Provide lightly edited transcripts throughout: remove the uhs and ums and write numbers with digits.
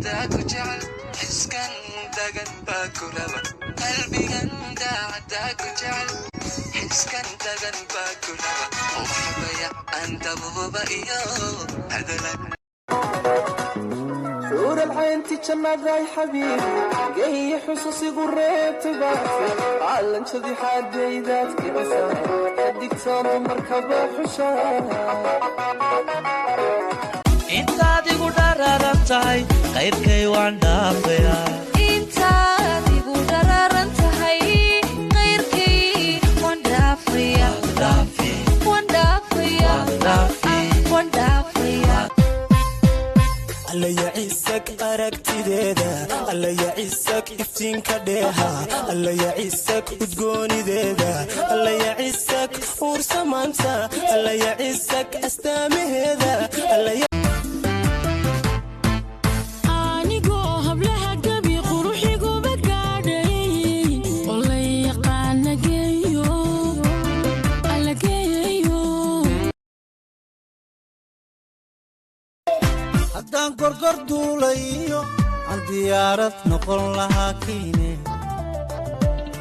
عداد وجعل حسكن دقن باكلبا قلبي قندا عداد وجعل حسكن دقن باكلبا وفي بيع أنت بابا إياه هذا لك نور العين تجمد يا حبيبي جاي حصصي قريت باسي علن شذي حاجة ذاتك بسا حدك صار مركبة حشا انت دي قدرارنتهي غير كيوان دافيا انت دي قدرارنتهي غير كيوان دافيا وان دافيا وان دافيا الله يعيسك أركتي ديدا الله يعيسك إفتينك ديها الله يعيسك وتقوني ديدا الله يعيسك ورسمانتا الله يعيسك أستامي هذا الله haddaan gorgor duulayo aan diyaarad noqon lahaa kiine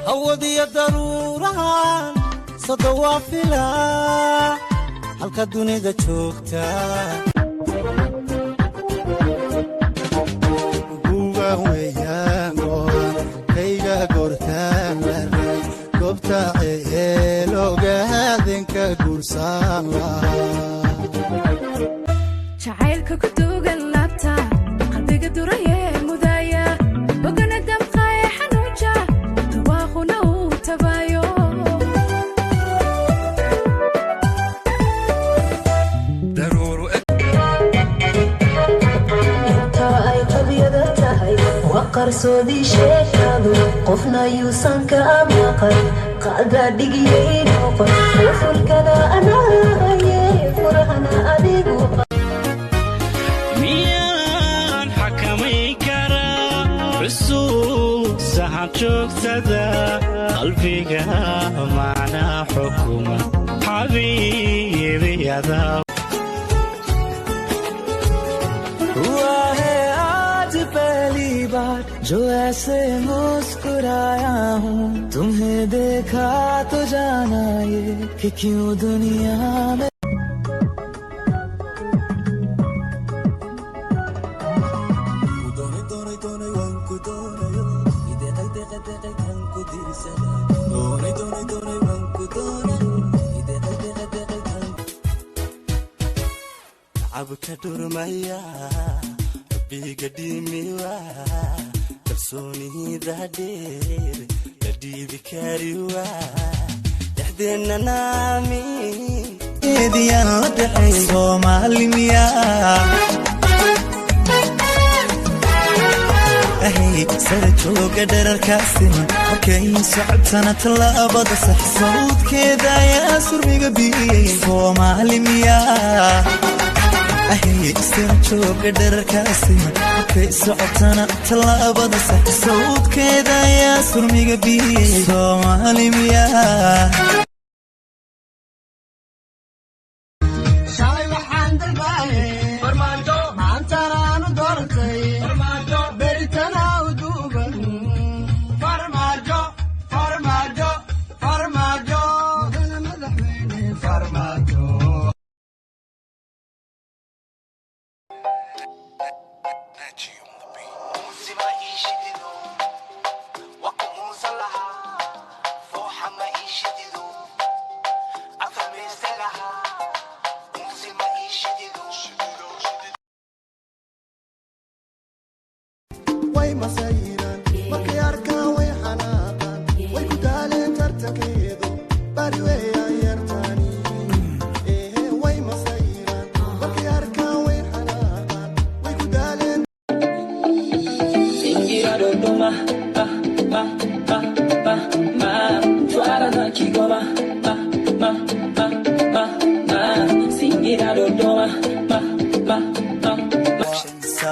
hawadiyo daruurahan sada waa filaa halka dunida joogta guga weeyaan go'an kayga gortaan lahay goobta eelogaadinka gursaan lahaa jacaylka ku duugan laabta qalbiga duraya mudaya bogana damqaya xanuuja dhawaaquna uu tabayo daruuru inta ay qabiyada tahay waqarsoodii sheekadu qofna yuusan ka maqan qaada dhigiyay noqon fulkana anaaye furhana adigu joogtada qalbiga macnaa xukuma xabiibiyada वाहे आज पहली बार जो ऐसे मुस्कुराया हूँ तुम्हें देखा तो जाना ये कि क्यों दुनिया में abka durmaya biga dimiwa kalsoonida dheer la dhiibi kariwa dhaxdeena naami eediyaan la dhaxay Soomaaliya sare jooga dherarkaasina markay socotana tallaabada sax sawdkeeda ayaa surmiga biyey Soomaaliya sare jooga dherarkaasina markay socotana tallaabada sax sawdkeeda ayaa surmiga biyey Soomaaliya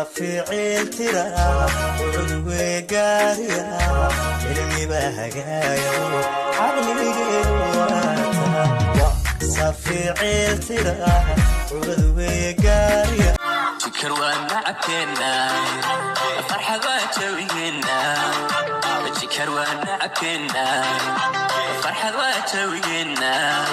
سافعين ترى عدوي قاريا كلمي بهجايا عقلي جواتا سافعين ترى عدوي قاريا شكر وانا عكينا فرحة واتوينا بتذكر وانا عكنا فرحة واتوينا